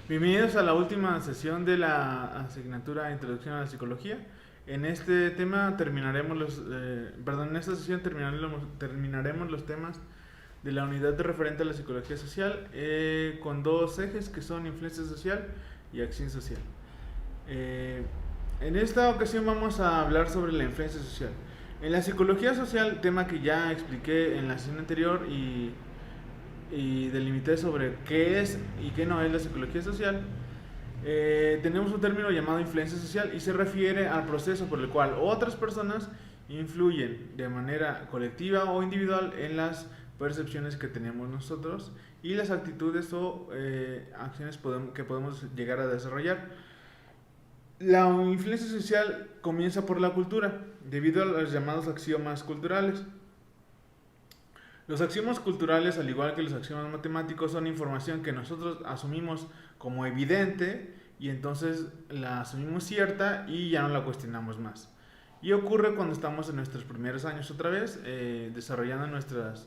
Bienvenidos a la última sesión de la asignatura Introducción a la Psicología. En este tema terminaremos en esta sesión terminaremos los temas de la unidad de referente a la psicología social con dos ejes que son influencia social y acción social. En esta ocasión vamos a hablar sobre la influencia social. En la psicología social, tema que ya expliqué en la sesión anterior y delimité sobre qué es y qué no es la psicología social, tenemos un término llamado influencia social y se refiere al proceso por el cual otras personas influyen de manera colectiva o individual en las percepciones que tenemos nosotros y las actitudes o acciones que podemos llegar a desarrollar. La influencia social comienza por la cultura, debido a los llamados axiomas culturales. Los axiomas culturales, al igual que los axiomas matemáticos, son información que nosotros asumimos como evidente y entonces la asumimos cierta y ya no la cuestionamos más. Y ocurre cuando estamos en nuestros primeros años otra vez, desarrollando nuestros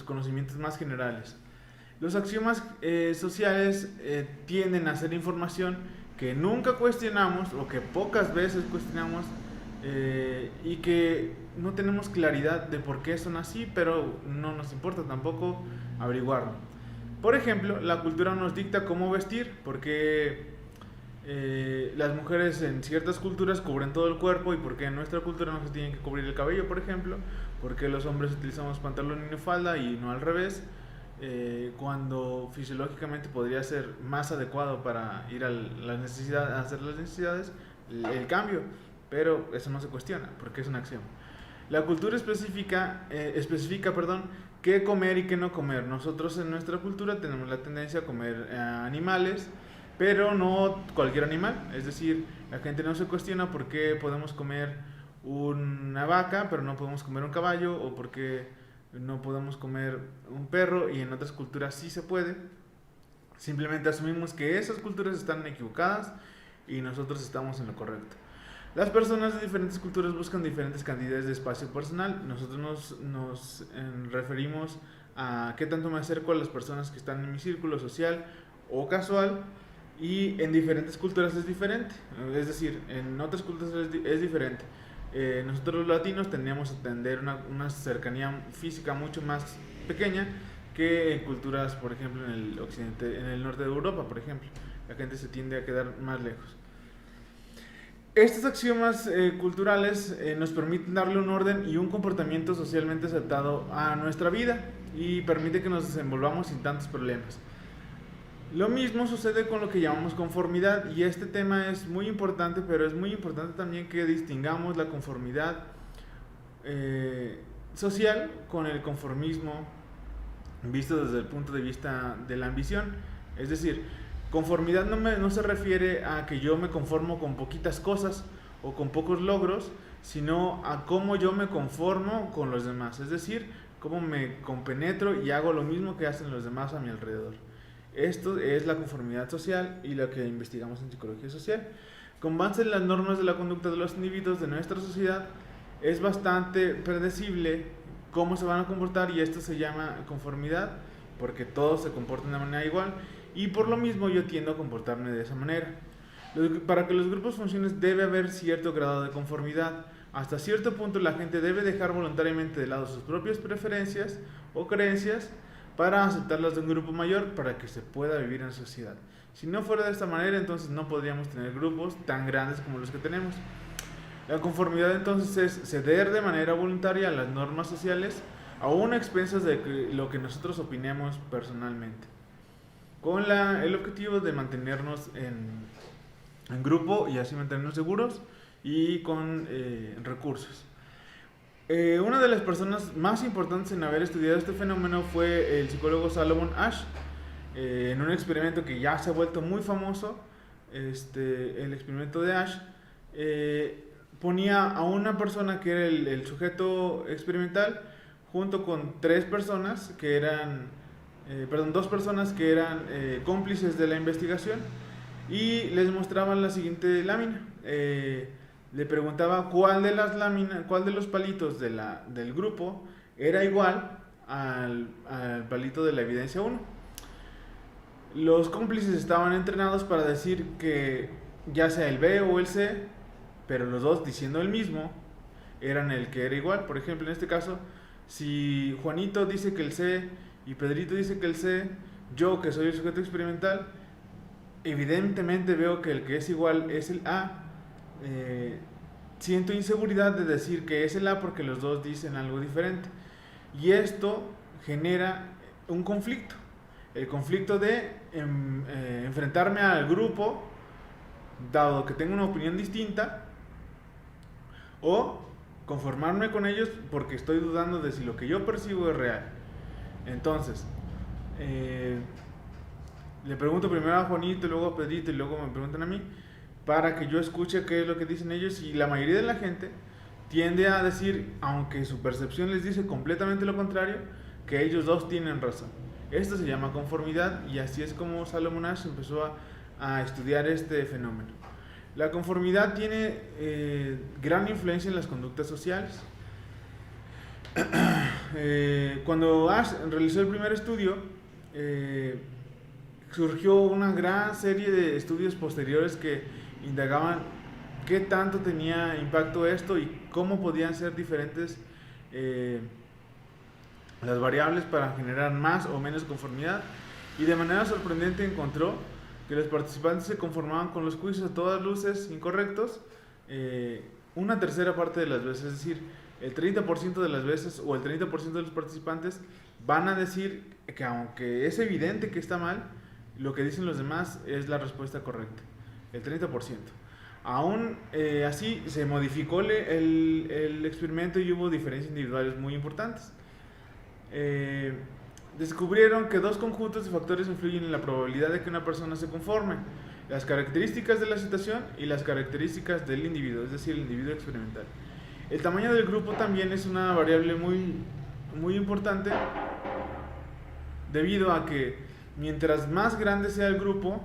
conocimientos más generales. Los axiomas sociales tienden a ser información que nunca cuestionamos o que pocas veces cuestionamos y que no tenemos claridad de por qué son así, pero no nos importa tampoco averiguarlo. Por ejemplo, la cultura nos dicta cómo vestir, porque las mujeres en ciertas culturas cubren todo el cuerpo y porque en nuestra cultura no se tiene que cubrir el cabello, por ejemplo, porque los hombres utilizamos pantalón y falda y no al revés, cuando fisiológicamente podría ser más adecuado para ir a hacer las necesidades, el cambio, pero eso no se cuestiona porque es una acción. La cultura especifica qué comer y qué no comer. Nosotros en nuestra cultura tenemos la tendencia a comer animales, pero no cualquier animal. Es decir, la gente no se cuestiona por qué podemos comer una vaca, pero no podemos comer un caballo, o por qué no podemos comer un perro y en otras culturas sí se puede. Simplemente asumimos que esas culturas están equivocadas y nosotros estamos en lo correcto. Las personas de diferentes culturas buscan diferentes cantidades de espacio personal. Nosotros nos referimos a qué tanto me acerco a las personas que están en mi círculo social o casual, y en diferentes culturas es diferente. Es decir, en otras culturas es diferente. Nosotros los latinos tendríamos a tener una cercanía física mucho más pequeña que en culturas, por ejemplo, en el occidente, en el norte de Europa, por ejemplo. La gente se tiende a quedar más lejos. Estos axiomas culturales nos permiten darle un orden y un comportamiento socialmente aceptado a nuestra vida y permite que nos desenvolvamos sin tantos problemas. Lo mismo sucede con lo que llamamos conformidad, y este tema es muy importante, pero es muy importante también que distingamos la conformidad social con el conformismo visto desde el punto de vista de la ambición. Es decir, conformidad no se refiere a que yo me conformo con poquitas cosas o con pocos logros, sino a cómo yo me conformo con los demás. Es decir, cómo me compenetro y hago lo mismo que hacen los demás a mi alrededor. Esto es la conformidad social y lo que investigamos en psicología social. Con base en las normas de la conducta de los individuos de nuestra sociedad, es bastante predecible cómo se van a comportar, y esto se llama conformidad porque todos se comportan de manera igual y por lo mismo yo tiendo a comportarme de esa manera. Para que los grupos funcionen debe haber cierto grado de conformidad. Hasta cierto punto la gente debe dejar voluntariamente de lado sus propias preferencias o creencias para aceptarlas de un grupo mayor para que se pueda vivir en sociedad. Si no fuera de esta manera, entonces no podríamos tener grupos tan grandes como los que tenemos. La conformidad entonces es ceder de manera voluntaria a las normas sociales, aún a expensas de lo que nosotros opinemos personalmente, con el objetivo de mantenernos en grupo y así mantenernos seguros y con recursos. Una de las personas más importantes en haber estudiado este fenómeno fue el psicólogo Solomon Asch, en un experimento que ya se ha vuelto muy famoso. El experimento de Asch ponía a una persona que era el sujeto experimental junto con dos personas que eran cómplices de la investigación, y les mostraban la siguiente lámina. Le preguntaba cuál de los palitos del grupo era igual al palito de la evidencia 1. Los cómplices estaban entrenados para decir que ya sea el B o el C, pero los dos diciendo el mismo, eran el que era igual. Por ejemplo, en este caso, si Juanito dice que el C y Pedrito dice que el C, yo que soy el sujeto experimental, evidentemente veo que el que es igual es el A. Siento inseguridad de decir que es el A porque los dos dicen algo diferente. Y esto genera un conflicto. El conflicto de enfrentarme al grupo, dado que tengo una opinión distinta, o conformarme con ellos porque estoy dudando de si lo que yo percibo es real. Entonces, le pregunto primero a Juanito, luego a Pedrito y luego me preguntan a mí, para que yo escuche qué es lo que dicen ellos, y la mayoría de la gente tiende a decir, aunque su percepción les dice completamente lo contrario, que ellos dos tienen razón. Esto se llama conformidad, y así es como Salomon Asch empezó a estudiar este fenómeno. La conformidad tiene gran influencia en las conductas sociales. Cuando Asch realizó el primer estudio, surgió una gran serie de estudios posteriores que indagaban qué tanto tenía impacto esto y cómo podían ser diferentes las variables para generar más o menos conformidad, y de manera sorprendente encontró que los participantes se conformaban con los juicios a todas luces incorrectos una tercera parte de las veces, es decir, el 30% de las veces, o el 30% de los participantes van a decir que aunque es evidente que está mal, lo que dicen los demás es la respuesta correcta, el 30%. Aún así se modificó el experimento y hubo diferencias individuales muy importantes. Descubrieron que dos conjuntos de factores influyen en la probabilidad de que una persona se conforme: las características de la situación y las características del individuo, es decir, el individuo experimental. El tamaño del grupo también es una variable muy importante, debido a que mientras más grande sea el grupo,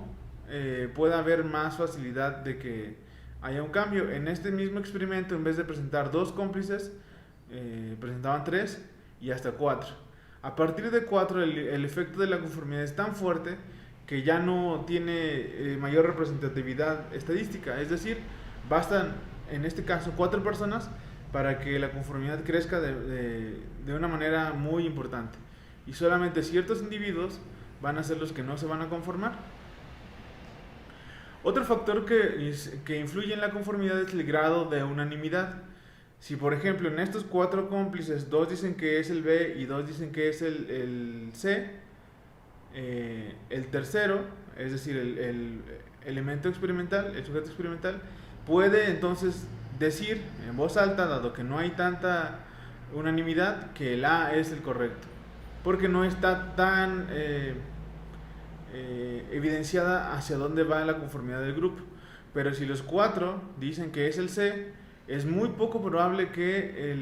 puede haber más facilidad de que haya un cambio. En este mismo experimento, en vez de presentar dos cómplices, presentaban 3 y hasta 4. A partir de 4, el efecto de la conformidad es tan fuerte que ya no tiene mayor representatividad estadística. Es decir, bastan en este caso 4 personas para que la conformidad crezca de una manera muy importante. Y solamente ciertos individuos van a ser los que no se van a conformar. Otro factor que influye en la conformidad es el grado de unanimidad. Si por ejemplo en estos 4 cómplices 2 dicen que es el B y 2 dicen que es el C, el tercero, es decir, el elemento experimental, el sujeto experimental, puede entonces decir en voz alta, dado que no hay tanta unanimidad, que el A es el correcto, porque no está tan evidenciada hacia dónde va la conformidad del grupo. Pero si los 4 dicen que es el C, es muy poco probable que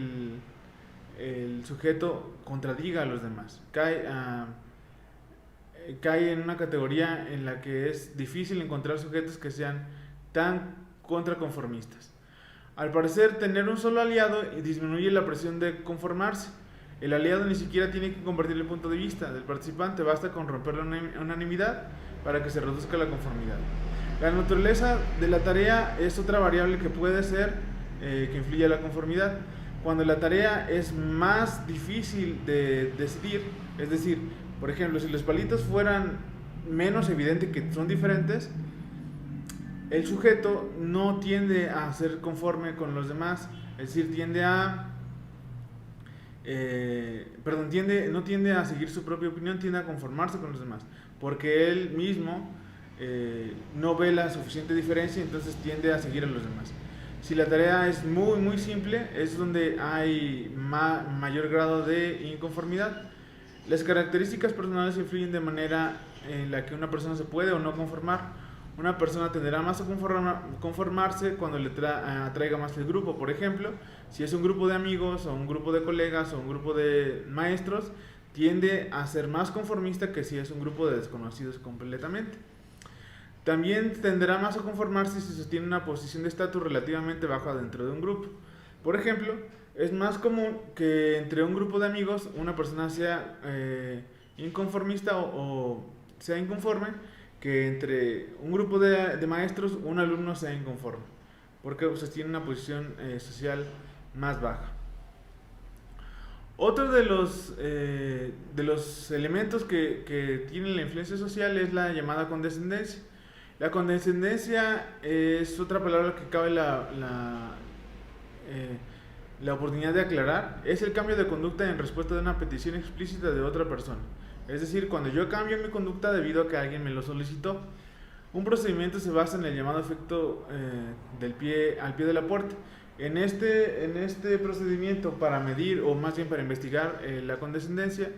el sujeto contradiga a los demás. Cae en una categoría en la que es difícil encontrar sujetos que sean tan contraconformistas. Al parecer, tener un solo aliado disminuye la presión de conformarse. El aliado ni siquiera tiene que compartir el punto de vista del participante, basta con romper la unanimidad para que se reduzca la conformidad. La naturaleza de la tarea es otra variable que puede ser que influye a la conformidad. Cuando la tarea es más difícil de decidir, es decir, por ejemplo, si los palitos fueran menos evidente que son diferentes, el sujeto no tiende a ser conforme con los demás, es decir, no tiende a seguir su propia opinión, tiende a conformarse con los demás, porque él mismo no ve la suficiente diferencia, entonces tiende a seguir a los demás. Si la tarea es muy simple, es donde hay mayor grado de inconformidad. Las características personales influyen de manera en la que una persona se puede o no conformar. Una persona tenderá más a conformarse cuando le atraiga más el grupo. Por ejemplo, si es un grupo de amigos o un grupo de colegas o un grupo de maestros, tiende a ser más conformista que si es un grupo de desconocidos completamente. También tenderá más a conformarse si sostiene una posición de estatus relativamente baja dentro de un grupo. Por ejemplo, es más común que entre un grupo de amigos una persona sea inconformista o sea inconforme que entre un grupo de maestros un alumno sea inconforme, porque pues, tiene una posición social más baja. Otro de los elementos que tiene la influencia social es la llamada condescendencia. La condescendencia es otra palabra que cabe la oportunidad de aclarar. Es el cambio de conducta en respuesta de una petición explícita de otra persona. Es decir, cuando yo cambio mi conducta debido a que alguien me lo solicitó. Un procedimiento se basa en el llamado efecto al pie de la puerta. En este procedimiento, para medir o más bien para investigar la condescendencia,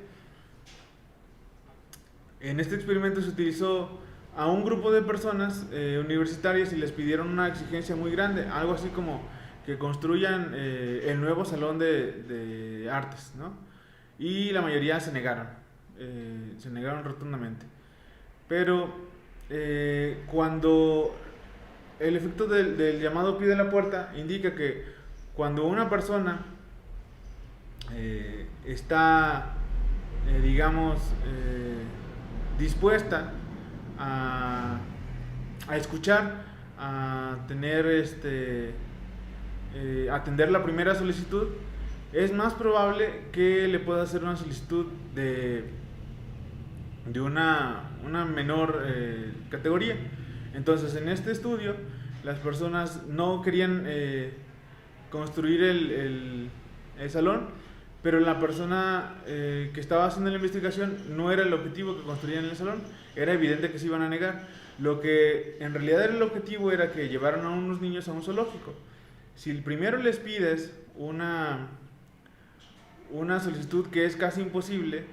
en este experimento se utilizó a un grupo de personas universitarias y les pidieron una exigencia muy grande, algo así como que construyan el nuevo salón de artes, ¿no? Y la mayoría se negaron rotundamente. Pero cuando el efecto del llamado pie de la puerta indica que cuando una persona está, digamos, dispuesta a escuchar, a tener atender la primera solicitud, es más probable que le pueda hacer una solicitud de una menor categoría. Entonces, en este estudio, las personas no querían construir el salón, pero la persona que estaba haciendo la investigación no era el objetivo que construían el salón, era evidente que se iban a negar. Lo que en realidad era el objetivo era que llevaran a unos niños a un zoológico. Si primero les pides una solicitud que es casi imposible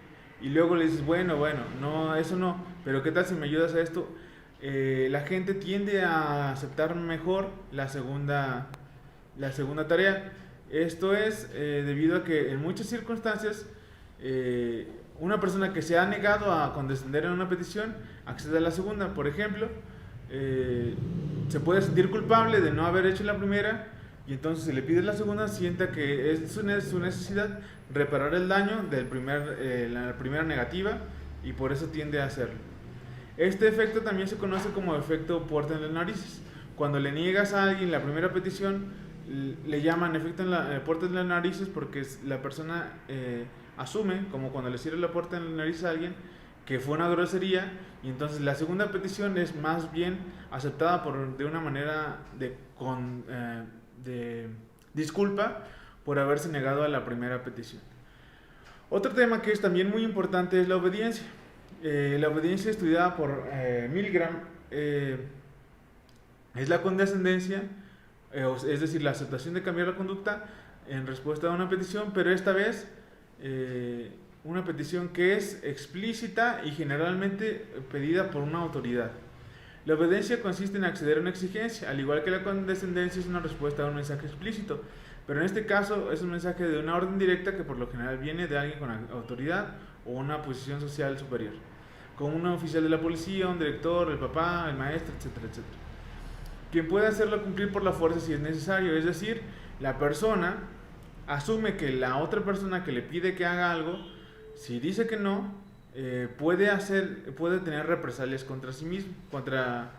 y luego le dices, bueno, no, eso no, pero ¿qué tal si me ayudas a esto? La gente tiende a aceptar mejor la segunda tarea. Esto es debido a que en muchas circunstancias una persona que se ha negado a condescender en una petición accede a la segunda. Por ejemplo, se puede sentir culpable de no haber hecho la primera y entonces si le pide la segunda sienta que es su necesidad reparar el daño de la primera negativa y por eso tiende a hacerlo. Este efecto también se conoce como efecto puerta en las narices. Cuando le niegas a alguien la primera petición, le llaman efecto puerta en las narices porque la persona asume, como cuando le cierra la puerta en la nariz a alguien, que fue una grosería, y entonces la segunda petición es más bien aceptada de una manera de disculpa por haberse negado a la primera petición. Otro tema que es también muy importante es la obediencia. La obediencia estudiada por Milgram es la condescendencia, es decir, la aceptación de cambiar la conducta en respuesta a una petición, pero esta vez una petición que es explícita y generalmente pedida por una autoridad. La obediencia consiste en acceder a una exigencia, al igual que la condescendencia es una respuesta a un mensaje explícito, pero en este caso es un mensaje de una orden directa que por lo general viene de alguien con autoridad o una posición social superior, como un oficial de la policía, un director, el papá, el maestro, etcétera, etcétera, quien puede hacerlo cumplir por la fuerza si es necesario. Es decir, la persona asume que la otra persona que le pide que haga algo, si dice que no, puede tener represalias contra sí mismo, contra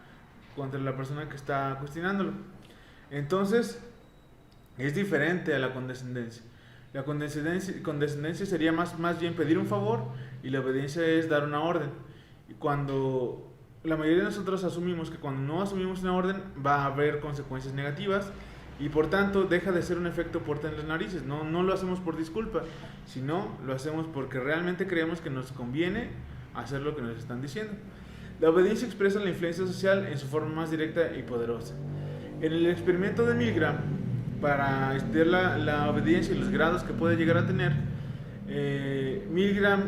la persona que está cuestionándolo. Entonces, es diferente a la condescendencia. La condescendencia sería más bien pedir un favor y la obediencia es dar una orden. Y cuando la mayoría de nosotros asumimos que cuando no asumimos una orden va a haber consecuencias negativas y por tanto deja de ser un efecto puerta en las narices. No lo hacemos por disculpa, sino lo hacemos porque realmente creemos que nos conviene hacer lo que nos están diciendo. La obediencia expresa la influencia social en su forma más directa y poderosa. En el experimento de Milgram, para estudiar la obediencia y los grados que puede llegar a tener, Milgram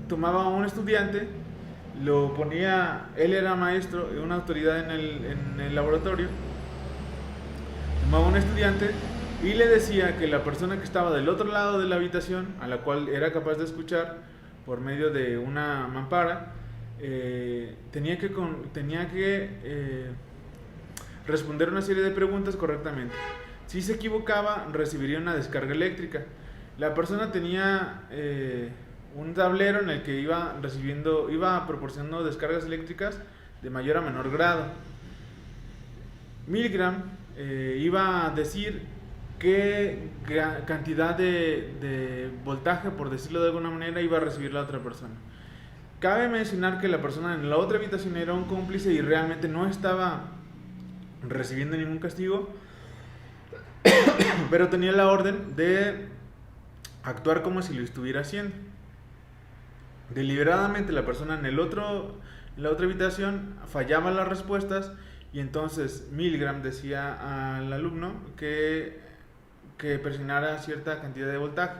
tomaba a un estudiante, lo ponía, él era maestro, una autoridad en el laboratorio, tomaba a un estudiante y le decía que la persona que estaba del otro lado de la habitación, a la cual era capaz de escuchar por medio de una mampara, tenía que responder una serie de preguntas correctamente. Si se equivocaba, recibiría una descarga eléctrica. La persona tenía un tablero en el que iba proporcionando descargas eléctricas de mayor a menor grado. Milgram iba a decir qué cantidad de voltaje, por decirlo de alguna manera, iba a recibir la otra persona. Cabe mencionar que la persona en la otra habitación era un cómplice y realmente no estaba recibiendo ningún castigo, pero tenía la orden de actuar como si lo estuviera haciendo. Deliberadamente la persona en la otra habitación fallaba las respuestas y entonces Milgram decía al alumno que presionara cierta cantidad de voltaje.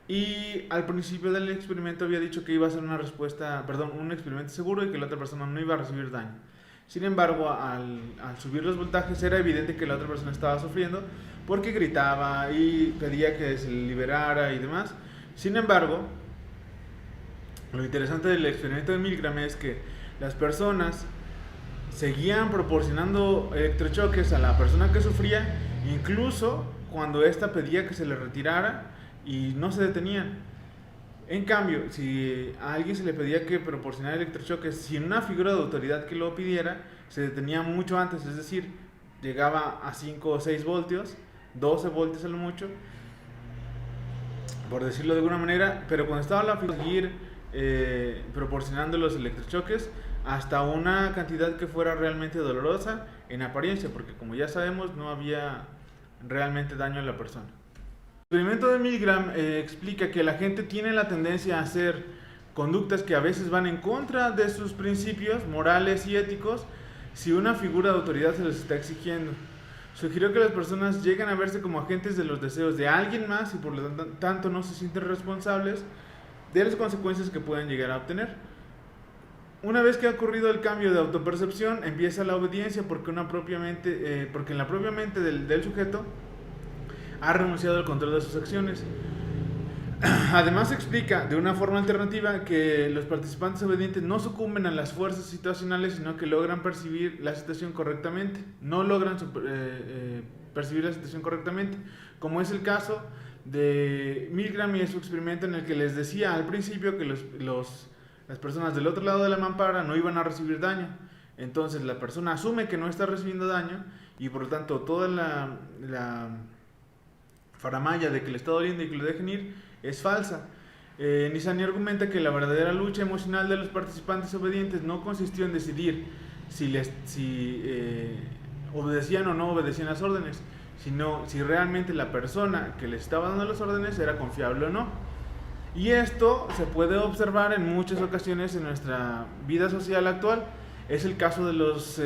Y al principio del experimento había dicho que iba a ser un experimento seguro y que la otra persona no iba a recibir daño. Sin embargo, al subir los voltajes era evidente que la otra persona estaba sufriendo porque gritaba y pedía que se liberara y demás. Sin embargo, lo interesante del experimento de Milgram es que las personas seguían proporcionando electrochoques a la persona que sufría, incluso cuando ésta pedía que se le retirara, y no se detenían. En cambio, si a alguien se le pedía que proporcionara electrochoques sin una figura de autoridad que lo pidiera, se detenía mucho antes, es decir, llegaba a 5 o 6 voltios, 12 voltios a lo mucho, por decirlo de alguna manera, pero cuando estaba la figura, seguir proporcionando los electrochoques hasta una cantidad que fuera realmente dolorosa en apariencia, porque como ya sabemos no había realmente daño a la persona. El experimento de Milgram explica que la gente tiene la tendencia a hacer conductas que a veces van en contra de sus principios morales y éticos si una figura de autoridad se les está exigiendo. Sugirió que las personas llegan a verse como agentes de los deseos de alguien más y por lo tanto no se sienten responsables de las consecuencias que pueden llegar a obtener. Una vez que ha ocurrido el cambio de autopercepción, empieza la obediencia porque en la propia mente del sujeto ha renunciado al control de sus acciones. Además explica de una forma alternativa que los participantes obedientes no sucumben a las fuerzas situacionales, sino que logran percibir la situación correctamente. No logran percibir la situación correctamente, como es el caso de Milgram y su experimento en el que les decía al principio que las personas del otro lado de la mampara no iban a recibir daño. Entonces la persona asume que no está recibiendo daño y por lo tanto toda la faramalla de que le está doliendo y que lo dejen ir es falsa. Nizami argumenta que la verdadera lucha emocional de los participantes obedientes no consistió en decidir si obedecían o no obedecían las órdenes, sino si realmente la persona que les estaba dando las órdenes era confiable o no. Y esto se puede observar en muchas ocasiones en nuestra vida social actual. Es el caso de los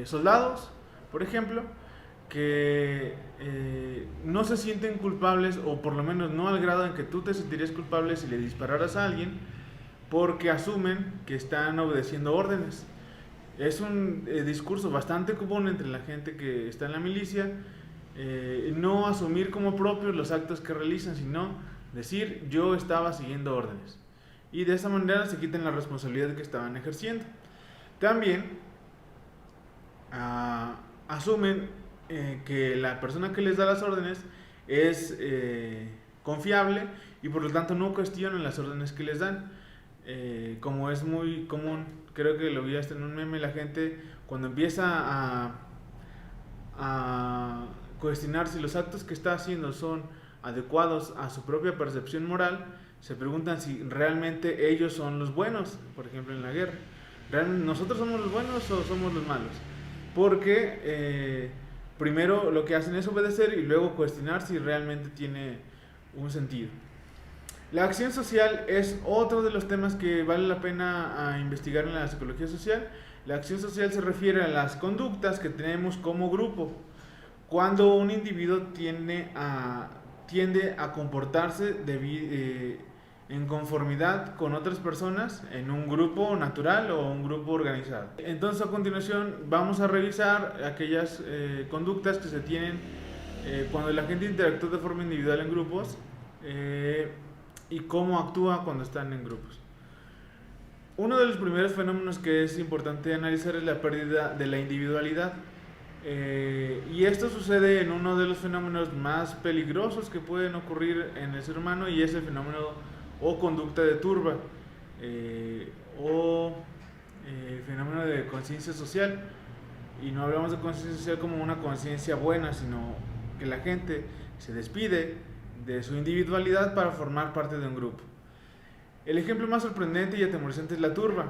soldados, por ejemplo, que no se sienten culpables, o por lo menos no al grado en que tú te sentirías culpable si le dispararas a alguien, porque asumen que están obedeciendo órdenes. Es un discurso bastante común entre la gente que está en la milicia, no asumir como propios los actos que realizan, sino decir yo estaba siguiendo órdenes, y de esa manera se quitan la responsabilidad que estaban ejerciendo. También asumen que la persona que les da las órdenes es confiable y por lo tanto no cuestionan las órdenes que les dan. Como es muy común, creo que lo vi hasta en un meme, la gente cuando empieza a cuestionar si los actos que está haciendo son adecuados a su propia percepción moral, se preguntan si realmente ellos son los buenos. Por ejemplo, en la guerra, ¿realmente nosotros somos los buenos o somos los malos? Porque primero lo que hacen es obedecer y luego cuestionar si realmente tiene un sentido. La acción social es otro de los temas que vale la pena investigar en la psicología social. La acción social se refiere a las conductas que tenemos como grupo. Cuando un individuo tiende a comportarse en conformidad con otras personas en un grupo natural o un grupo organizado. Entonces, a continuación vamos a revisar aquellas conductas que se tienen cuando la gente interactúa de forma individual en grupos y cómo actúa cuando están en grupos. Uno de los primeros fenómenos que es importante analizar es la pérdida de la individualidad. Y esto sucede en uno de los fenómenos más peligrosos que pueden ocurrir en el ser humano, y es el fenómeno o conducta de turba, o fenómeno de conciencia social. Y no hablamos de conciencia social como una conciencia buena, sino que la gente se despide de su individualidad para formar parte de un grupo. El ejemplo más sorprendente y atemorizante es la turba.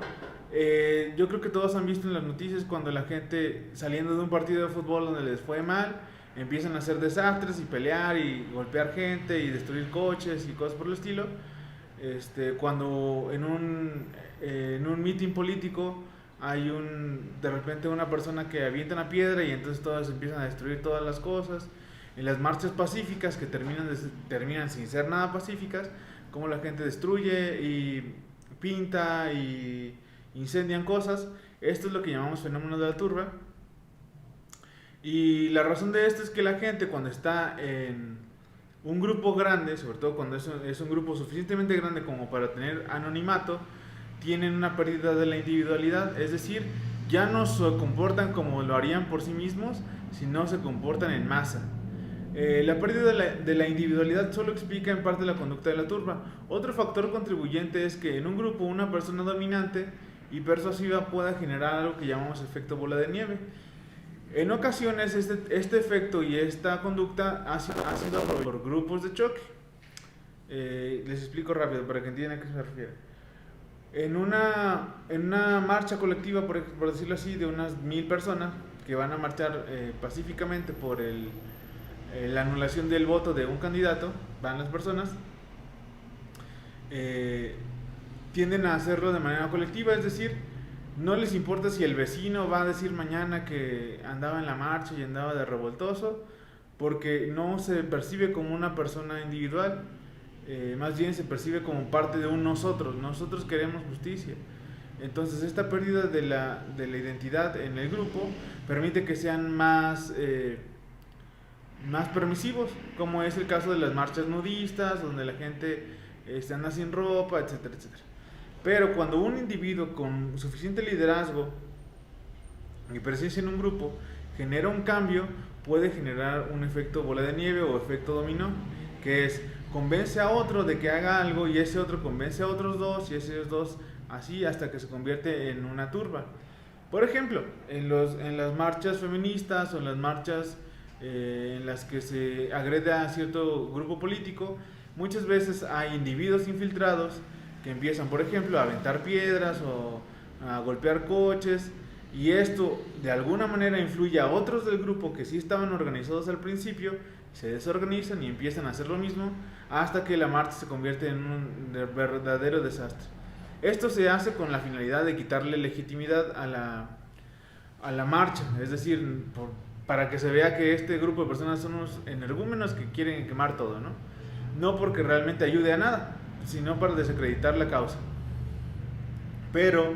Yo creo que todos han visto en las noticias cuando la gente, saliendo de un partido de fútbol donde les fue mal, empiezan a hacer desastres y pelear y golpear gente y destruir coches y cosas por el estilo. Cuando en un meeting político hay de repente una persona que avienta una piedra y entonces todos empiezan a destruir todas las cosas. En las marchas pacíficas que terminan sin ser nada pacíficas, como la gente destruye y pinta y incendian cosas. Esto es lo que llamamos fenómeno de la turba. Y la razón de esto es que la gente, cuando está en un grupo grande, sobre todo cuando es un grupo suficientemente grande como para tener anonimato, tienen una pérdida de la individualidad, es decir, ya no se comportan como lo harían por sí mismos, sino se comportan en masa. La pérdida de la individualidad solo explica en parte la conducta de la turba. Otro factor contribuyente es que en un grupo una persona dominante y persuasiva pueda generar algo que llamamos efecto bola de nieve. En ocasiones este efecto y esta conducta ha sido por grupos de choque. Les explico rápido para que entiendan a qué se refiere. En una marcha colectiva, por decirlo así, de unas 1000 personas que van a marchar pacíficamente por la anulación del voto de un candidato, van las personas, tienden a hacerlo de manera colectiva, es decir, no les importa si el vecino va a decir mañana que andaba en la marcha y andaba de revoltoso, porque no se percibe como una persona individual, más bien se percibe como parte de un nosotros. Nosotros queremos justicia. Entonces esta pérdida de la identidad en el grupo permite que sean más permisivos, como es el caso de las marchas nudistas, donde la gente anda sin ropa, etcétera, etcétera. Pero cuando un individuo con suficiente liderazgo y presencia en un grupo genera un cambio, puede generar un efecto bola de nieve o efecto dominó, que es convence a otro de que haga algo y ese otro convence a otros dos y esos dos, así hasta que se convierte en una turba. Por ejemplo, en las marchas feministas o en las marchas en las que se agrede a cierto grupo político, muchas veces hay individuos infiltrados que empiezan, por ejemplo, a aventar piedras o a golpear coches, y esto de alguna manera influye a otros del grupo que sí estaban organizados al principio, se desorganizan y empiezan a hacer lo mismo hasta que la marcha se convierte en un verdadero desastre. Esto se hace con la finalidad de quitarle legitimidad a la marcha, es decir, para que se vea que este grupo de personas son unos energúmenos que quieren quemar todo, ¿no? No porque realmente ayude a nada, sino para desacreditar la causa. Pero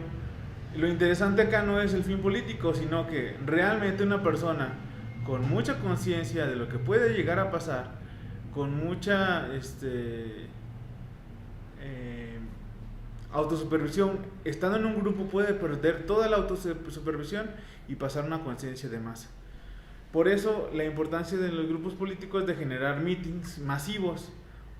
lo interesante acá no es el fin político, sino que realmente una persona con mucha conciencia de lo que puede llegar a pasar, con mucha autosupervisión, estando en un grupo puede perder toda la autosupervisión y pasar una conciencia de masa. Por eso la importancia de los grupos políticos de generar meetings masivos,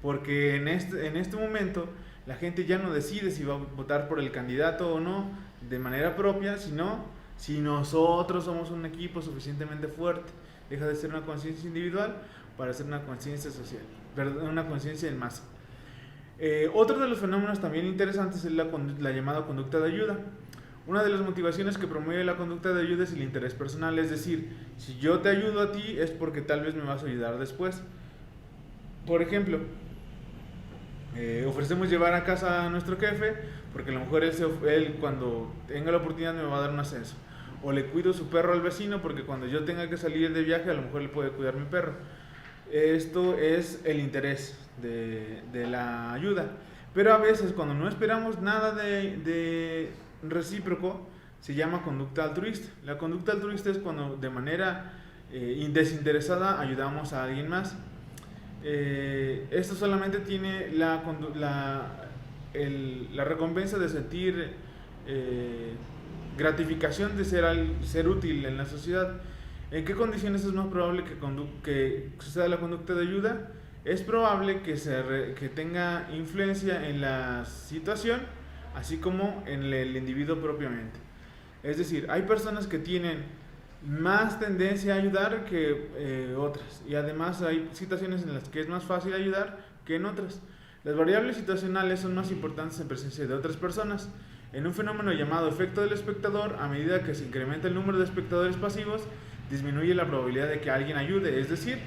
porque en este momento la gente ya no decide si va a votar por el candidato o no de manera propia, sino si nosotros somos un equipo suficientemente fuerte. Deja de ser una conciencia individual para ser una conciencia social, una conciencia en masa. Otro de los fenómenos también interesantes es la llamada conducta de ayuda. Una de las motivaciones que promueve la conducta de ayuda es el interés personal, es decir, si yo te ayudo a ti es porque tal vez me vas a ayudar después. Por ejemplo, ofrecemos llevar a casa a nuestro jefe porque a lo mejor él cuando tenga la oportunidad me va a dar un ascenso. O le cuido su perro al vecino porque cuando yo tenga que salir de viaje a lo mejor le puede cuidar mi perro. Esto es el interés de la ayuda. Pero a veces cuando no esperamos nada de recíproco, se llama conducta altruista. La conducta altruista es cuando de manera desinteresada ayudamos a alguien más. Esto solamente tiene la recompensa de sentir gratificación de ser útil en la sociedad. ¿En qué condiciones es más probable que suceda la conducta de ayuda? es probable que tenga influencia en la situación, así como en el individuo propiamente. Es decir, hay personas que tienen más tendencia a ayudar que otras, y además hay situaciones en las que es más fácil ayudar que en otras. Las variables situacionales son más importantes en presencia de otras personas. En un fenómeno llamado efecto del espectador, a medida que se incrementa el número de espectadores pasivos, disminuye la probabilidad de que alguien ayude. Es decir,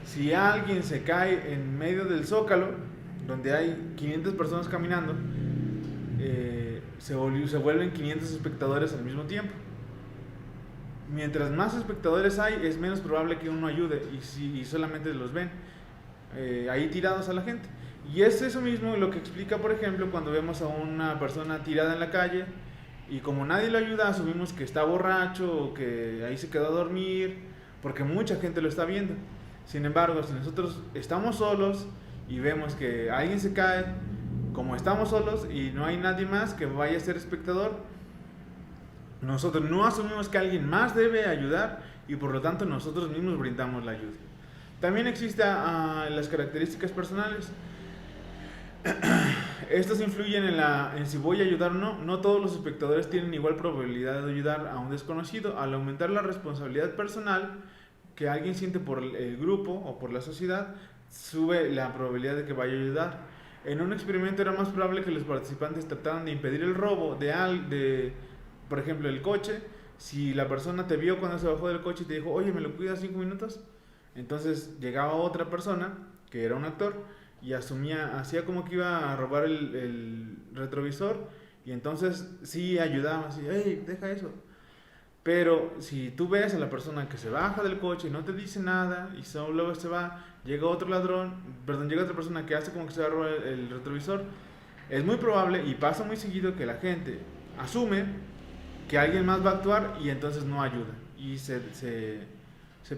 si alguien se cae en medio del zócalo, donde hay 500 personas caminando, se vuelven 500 espectadores al mismo tiempo. Mientras más espectadores hay, es menos probable que uno ayude, y solamente los ven ahí tirados a la gente. Y es eso mismo lo que explica, por ejemplo, cuando vemos a una persona tirada en la calle y como nadie lo ayuda, asumimos que está borracho o que ahí se quedó a dormir, porque mucha gente lo está viendo. Sin embargo, si nosotros estamos solos y vemos que alguien se cae, como estamos solos y no hay nadie más que vaya a ser espectador, nosotros no asumimos que alguien más debe ayudar y por lo tanto nosotros mismos brindamos la ayuda. También existen las características personales. Estas influyen en si voy a ayudar o no. No todos los espectadores tienen igual probabilidad de ayudar a un desconocido. Al aumentar la responsabilidad personal que alguien siente por el grupo o por la sociedad, sube la probabilidad de que vaya a ayudar. En un experimento era más probable que los participantes trataran de impedir el robo por ejemplo, el coche. Si la persona te vio cuando se bajó del coche y te dijo, oye, ¿me lo cuidas 5 minutos? Entonces llegaba otra persona, que era un actor, y hacía como que iba a robar el retrovisor, y entonces sí ayudaba, así, hey, deja eso. Pero si tú ves a la persona que se baja del coche y no te dice nada, y solo se va, llega llega otra persona que hace como que se va a robar el retrovisor, es muy probable, y pasa muy seguido, que la gente asume que alguien más va a actuar y entonces no ayuda, y se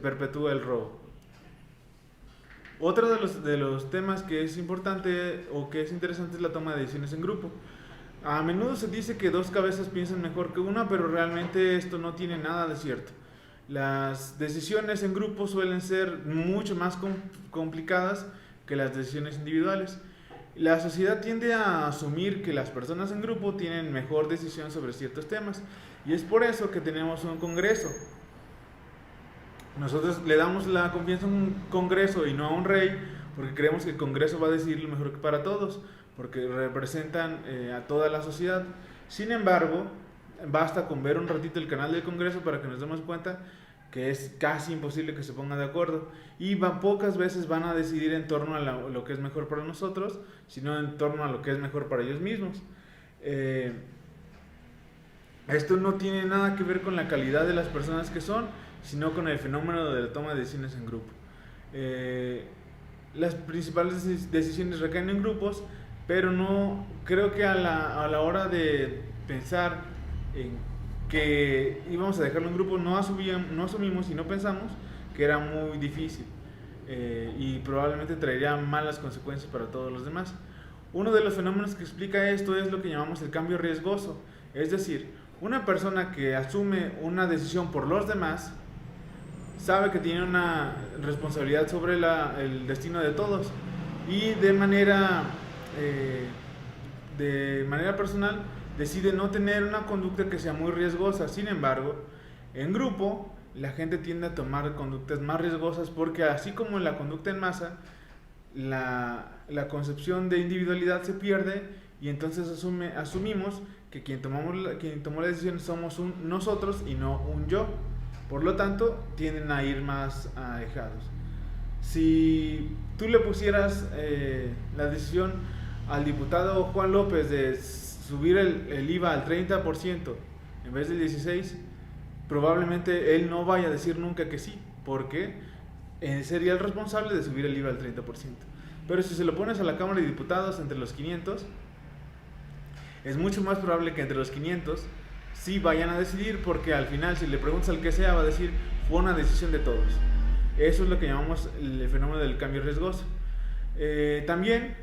perpetúa el robo. Otro de los temas que es importante o que es interesante es la toma de decisiones en grupo. A menudo se dice que dos cabezas piensan mejor que una, pero realmente esto no tiene nada de cierto. Las decisiones en grupo suelen ser mucho más complicadas que las decisiones individuales. La sociedad tiende a asumir que las personas en grupo tienen mejor decisión sobre ciertos temas, y es por eso que tenemos un congreso. Nosotros le damos la confianza a un congreso y no a un rey, porque creemos que el congreso va a decidir lo mejor para todos, porque representan a toda la sociedad. Sin embargo, basta con ver un ratito el canal del congreso para que nos demos cuenta que es casi imposible que se pongan de acuerdo, y pocas veces van a decidir en torno a lo que es mejor para nosotros, sino en torno a lo que es mejor para ellos mismos. Esto no tiene nada que ver con la calidad de las personas que son, sino con el fenómeno de la toma de decisiones en grupo. Las principales decisiones recaen en grupos, pero no creo que a la hora de pensar en que íbamos a dejarlo en grupo, no asumimos y no pensamos que era muy difícil, y probablemente traería malas consecuencias para todos los demás. Uno de los fenómenos que explica esto es lo que llamamos el cambio riesgoso, es decir, una persona que asume una decisión por los demás sabe que tiene una responsabilidad sobre el destino de todos, y de manera personal decide no tener una conducta que sea muy riesgosa. Sin embargo, en grupo la gente tiende a tomar conductas más riesgosas, porque así como en la conducta en masa, la concepción de individualidad se pierde, y entonces asumimos que quien tomó la decisión somos nosotros y no un yo. Por lo tanto, tienden a ir más alejados. Si tú le pusieras la decisión al diputado Juan López de subir el IVA al 30% en vez del 16%, probablemente él no vaya a decir nunca que sí, porque sería el responsable de subir el IVA al 30%. Pero si se lo pones a la Cámara de Diputados entre los 500, es mucho más probable que entre los 500 sí vayan a decidir, porque al final, si le preguntas al que sea, va a decir fue una decisión de todos. Eso es lo que llamamos el fenómeno del cambio riesgoso. También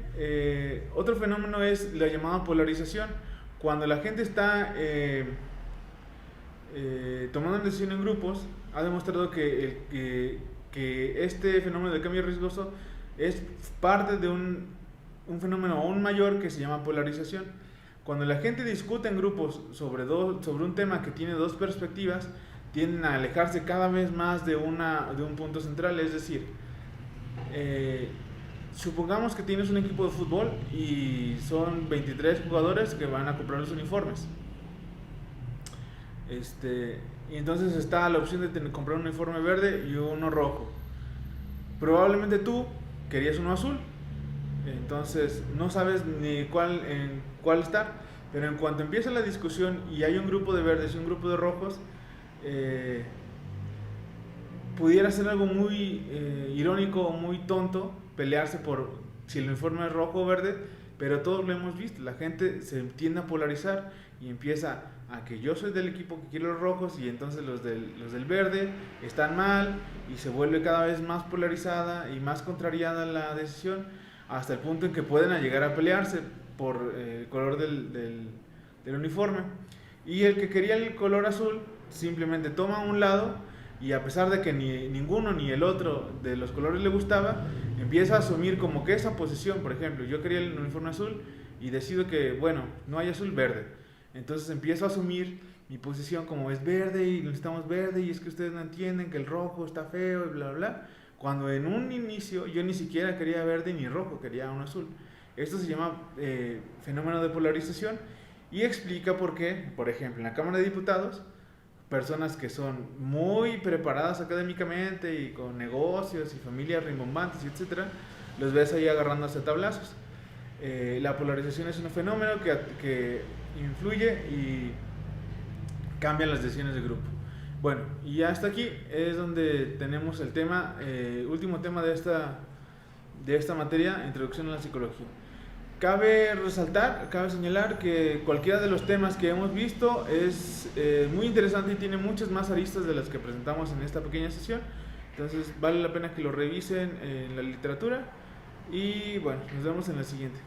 otro fenómeno es la llamada polarización. Cuando la gente está tomando una decisión en grupos, ha demostrado que este fenómeno del cambio riesgoso es parte de un fenómeno aún mayor que se llama polarización. Cuando la gente discute en grupos sobre un tema que tiene dos perspectivas, tienden a alejarse cada vez más de un punto central. Es decir, supongamos que tienes un equipo de fútbol y son 23 jugadores que van a comprar los uniformes. Y entonces está la opción de comprar un uniforme verde y uno rojo. Probablemente tú querías uno azul, entonces no sabes ni en cuál estar, pero en cuanto empieza la discusión y hay un grupo de verdes y un grupo de rojos, pudiera ser algo muy irónico o muy tonto pelearse por si el uniforme es rojo o verde, pero todos lo hemos visto, la gente se tiende a polarizar y empieza a que yo soy del equipo que quiere los rojos y entonces los del verde están mal, y se vuelve cada vez más polarizada y más contrariada la decisión, hasta el punto en que pueden llegar a pelearse por el color del uniforme, y el que quería el color azul simplemente toma un lado, y a pesar de que ni ninguno ni el otro de los colores le gustaba, empieza a asumir como que esa posición. Por ejemplo, yo quería el uniforme azul y decido que, bueno, no hay azul, verde. Entonces empiezo a asumir mi posición como es verde y necesitamos verde, y es que ustedes no entienden que el rojo está feo y bla, bla. Cuando en un inicio yo ni siquiera quería verde ni rojo, quería un azul. Esto se llama fenómeno de polarización, y explica por qué, por ejemplo, en la Cámara de Diputados, personas que son muy preparadas académicamente y con negocios y familias rimbombantes, etcétera, los ves ahí agarrándose a tablazos. La polarización es un fenómeno que influye y cambia las decisiones de grupo. Bueno, y hasta aquí es donde tenemos el tema, último tema de esta materia, introducción a la psicología. Cabe señalar que cualquiera de los temas que hemos visto es muy interesante y tiene muchas más aristas de las que presentamos en esta pequeña sesión. Entonces vale la pena que lo revisen en la literatura, y bueno, nos vemos en la siguiente.